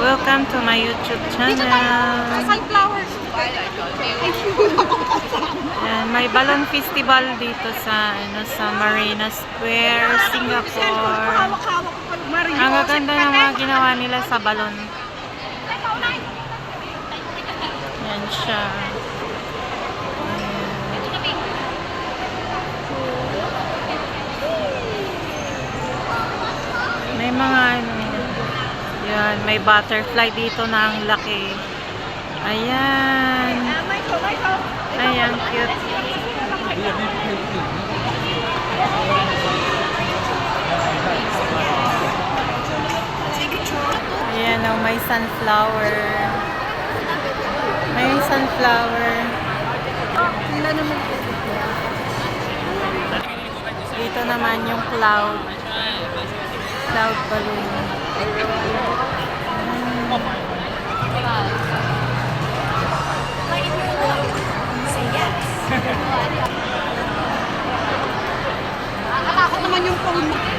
Welcome to my YouTube channel. Sunflowers. Ayan, may balloon festival dito sa Marina Square, Singapore. Ang gaganda ng mga ginawa nila sa balon. Ayan siya. May mga yan, may butterfly dito na ang laki. Ayan. Ayan, cute. Ayan, oh, may sunflower. May sunflower. Dito naman yung cloud. Cloud balloon. Nakatakot naman yung phone mo.